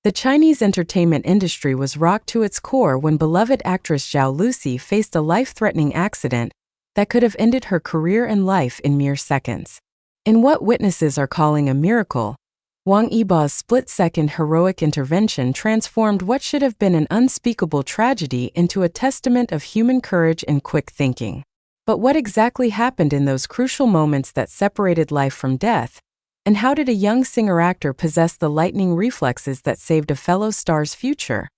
The Chinese entertainment industry was rocked to its core when beloved actress Zhao Lusi faced a life-threatening accident that could have ended her career and life in mere seconds. In what witnesses are calling a miracle, Wang Yibo's split-second heroic intervention transformed what should have been an unspeakable tragedy into a testament of human courage and quick thinking. But what exactly happened in those crucial moments that separated life from death? And how did a young singer-actor possess the lightning reflexes that saved a fellow star's future?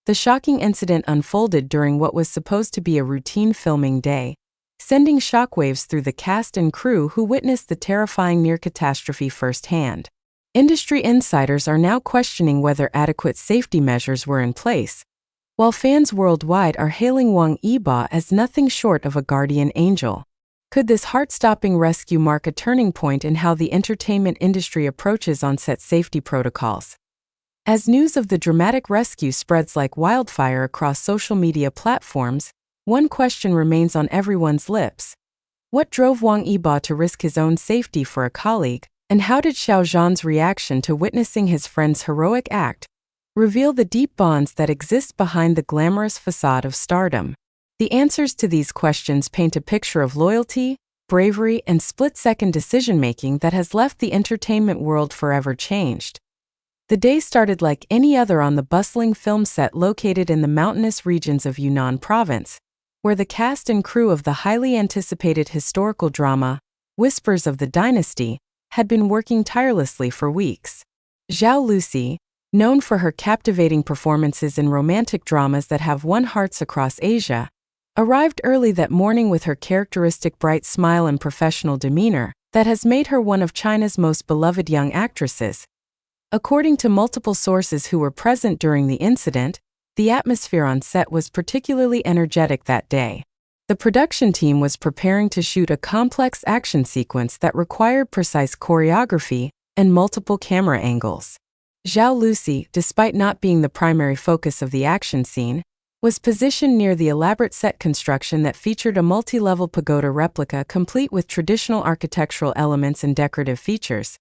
The shocking incident unfolded during what was supposed to be a routine filming day, sending shockwaves through the cast and crew who witnessed the terrifying near-catastrophe firsthand. Industry insiders are now questioning whether adequate safety measures were in place, while fans worldwide are hailing Wang Yibo as nothing short of a guardian angel. Could this heart-stopping rescue mark a turning point in how the entertainment industry approaches on-set safety protocols? As news of the dramatic rescue spreads like wildfire across social media platforms, one question remains on everyone's lips. What drove Wang Yibo to risk his own safety for a colleague, and how did Xiao Zhan's reaction to witnessing his friend's heroic act reveal the deep bonds that exist behind the glamorous facade of stardom? The answers to these questions paint a picture of loyalty, bravery, and split-second decision-making that has left the entertainment world forever changed. The day started like any other on the bustling film set located in the mountainous regions of Yunnan Province, where the cast and crew of the highly anticipated historical drama, Whispers of the Dynasty, had been working tirelessly for weeks. Zhao Lusi, known for her captivating performances in romantic dramas that have won hearts across Asia, arrived early that morning with her characteristic bright smile and professional demeanor that has made her one of China's most beloved young actresses. According to multiple sources who were present during the incident, the atmosphere on set was particularly energetic that day. The production team was preparing to shoot a complex action sequence that required precise choreography and multiple camera angles. Zhao Lusi, despite not being the primary focus of the action scene, was positioned near the elaborate set construction that featured a multi-level pagoda replica complete with traditional architectural elements and decorative features.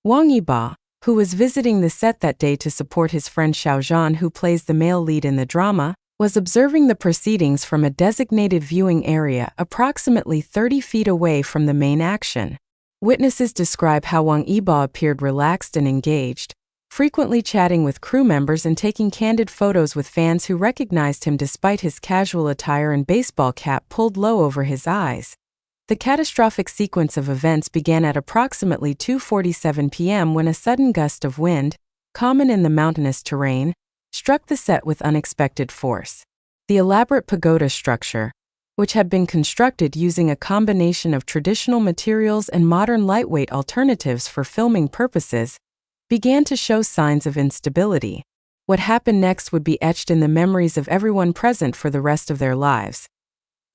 Wang Yibo, who was visiting the set that day to support his friend Xiao Zhan, who plays the male lead in the drama, was observing the proceedings from a designated viewing area approximately 30 feet away from the main action. Witnesses describe how Wang Yibo appeared relaxed and engaged, frequently chatting with crew members and taking candid photos with fans who recognized him despite his casual attire and baseball cap pulled low over his eyes. The catastrophic sequence of events began at approximately 2:47 p.m. when a sudden gust of wind, common in the mountainous terrain, struck the set with unexpected force. The elaborate pagoda structure, which had been constructed using a combination of traditional materials and modern lightweight alternatives for filming purposes, began to show signs of instability. What happened next would be etched in the memories of everyone present for the rest of their lives.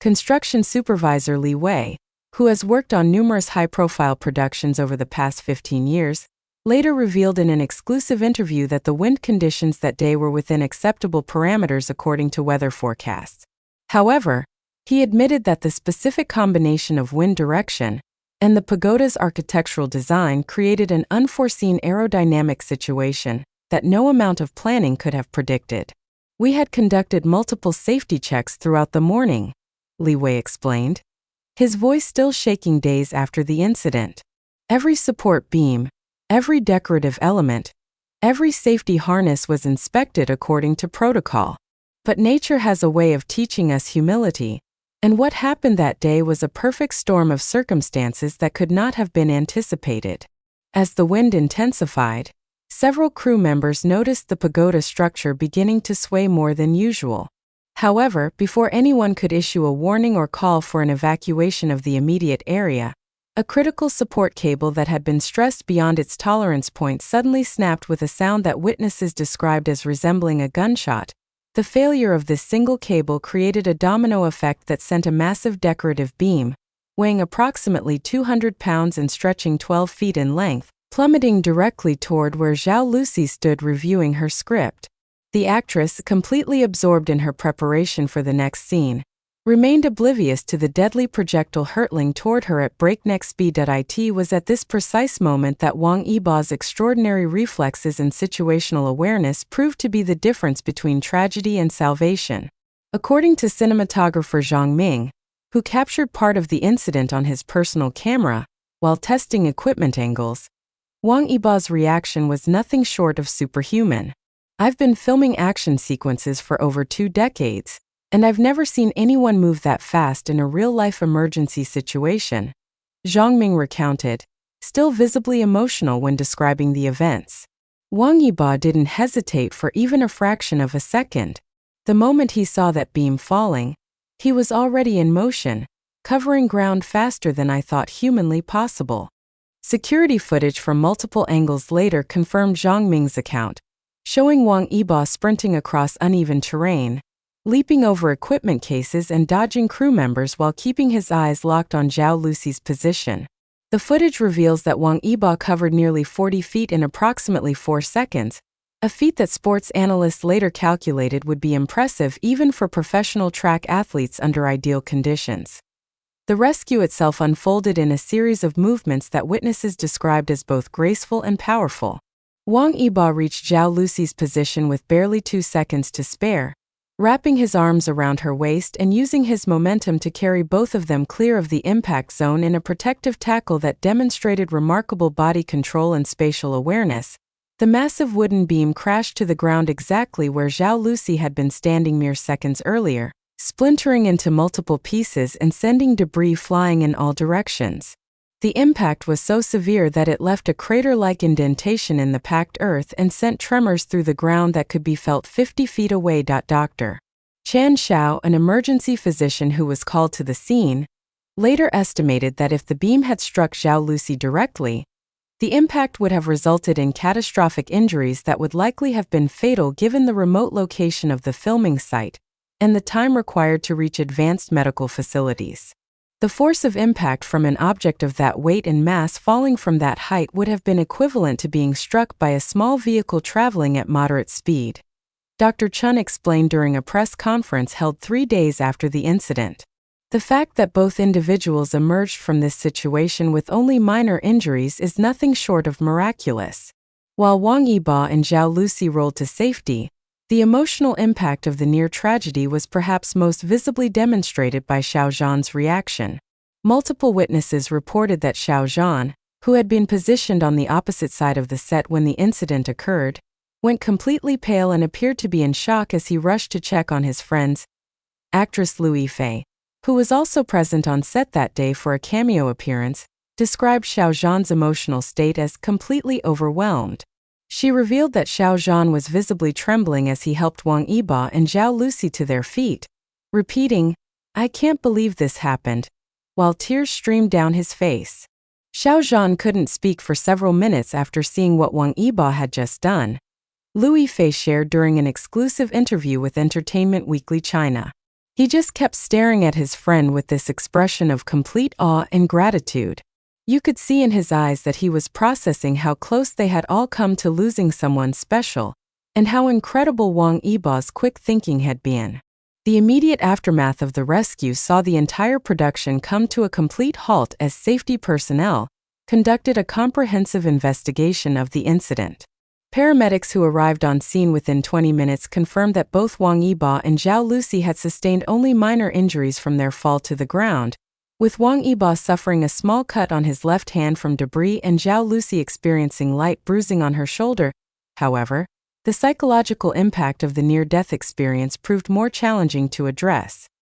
Construction supervisor Li Wei, who has worked on numerous high-profile productions over the past 15 years, later revealed in an exclusive interview that the wind conditions that day were within acceptable parameters according to weather forecasts. However, he admitted that the specific combination of wind direction and the pagoda's architectural design created an unforeseen aerodynamic situation that no amount of planning could have predicted. "We had conducted multiple safety checks throughout the morning," Li Wei explained, his voice still shaking days after the incident. "Every support beam, every decorative element, every safety harness was inspected according to protocol. But nature has a way of teaching us humility, and what happened that day was a perfect storm of circumstances that could not have been anticipated." As the wind intensified, several crew members noticed the pagoda structure beginning to sway more than usual. However, before anyone could issue a warning or call for an evacuation of the immediate area, a critical support cable that had been stressed beyond its tolerance point suddenly snapped with a sound that witnesses described as resembling a gunshot. The failure of this single cable created a domino effect that sent a massive decorative beam, weighing approximately 200 pounds and stretching 12 feet in length, plummeting directly toward where Zhao Lusi stood reviewing her script. The actress, completely absorbed in her preparation for the next scene, remained oblivious to the deadly projectile hurtling toward her at breakneck speed. It was at this precise moment that Wang Yibo's extraordinary reflexes and situational awareness proved to be the difference between tragedy and salvation. According to cinematographer Zhang Ming, who captured part of the incident on his personal camera while testing equipment angles, Wang Yibo's reaction was nothing short of superhuman. "I've been filming action sequences for over 2 decades, and I've never seen anyone move that fast in a real-life emergency situation," Zhang Ming recounted, still visibly emotional when describing the events. Wang Yibo didn't hesitate for even a fraction of a second. The moment he saw that beam falling, he was already in motion, covering ground faster than I thought humanly possible. Security footage from multiple angles later confirmed Zhang Ming's account, showing Wang Yibo sprinting across uneven terrain, leaping over equipment cases and dodging crew members while keeping his eyes locked on Zhao Lusi's position. The footage reveals that Wang Yibo covered nearly 40 feet in approximately 4 seconds, a feat that sports analysts later calculated would be impressive even for professional track athletes under ideal conditions. The rescue itself unfolded in a series of movements that witnesses described as both graceful and powerful. Wang Yibo reached Zhao Lusi's position with barely 2 seconds to spare, wrapping his arms around her waist and using his momentum to carry both of them clear of the impact zone in a protective tackle that demonstrated remarkable body control and spatial awareness. The massive wooden beam crashed to the ground exactly where Zhao Lusi had been standing mere seconds earlier, splintering into multiple pieces and sending debris flying in all directions. The impact was so severe that it left a crater-like indentation in the packed earth and sent tremors through the ground that could be felt 50 feet away. Dr. Chan Xiao, an emergency physician who was called to the scene, later estimated that if the beam had struck Zhao Lusi directly, the impact would have resulted in catastrophic injuries that would likely have been fatal given the remote location of the filming site and the time required to reach advanced medical facilities. The force of impact from an object of that weight and mass falling from that height would have been equivalent to being struck by a small vehicle traveling at moderate speed, Dr. Chun explained during a press conference held 3 days after the incident. The fact that both individuals emerged from this situation with only minor injuries is nothing short of miraculous. While Wang Yibo and Zhao Lusi rolled to safety, the emotional impact of the near tragedy was perhaps most visibly demonstrated by Xiao Zhan's reaction. Multiple witnesses reported that Xiao Zhan, who had been positioned on the opposite side of the set when the incident occurred, went completely pale and appeared to be in shock as he rushed to check on his friends. Actress Lu Yifei, who was also present on set that day for a cameo appearance, described Xiao Zhan's emotional state as completely overwhelmed. She revealed that Xiao Zhan was visibly trembling as he helped Wang Yibo and Zhao Lusi to their feet, repeating, "I can't believe this happened," while tears streamed down his face. Xiao Zhan couldn't speak for several minutes after seeing what Wang Yibo had just done, Lu Yifei shared during an exclusive interview with Entertainment Weekly China. He just kept staring at his friend with this expression of complete awe and gratitude. You could see in his eyes that he was processing how close they had all come to losing someone special, and how incredible Wang Yibo's quick thinking had been. The immediate aftermath of the rescue saw the entire production come to a complete halt as safety personnel conducted a comprehensive investigation of the incident. Paramedics who arrived on scene within 20 minutes confirmed that both Wang Yibo and Zhao Lusi had sustained only minor injuries from their fall to the ground, with Wang Yibo suffering a small cut on his left hand from debris and Zhao Lusi experiencing light bruising on her shoulder. However, the psychological impact of the near-death experience proved more challenging to address.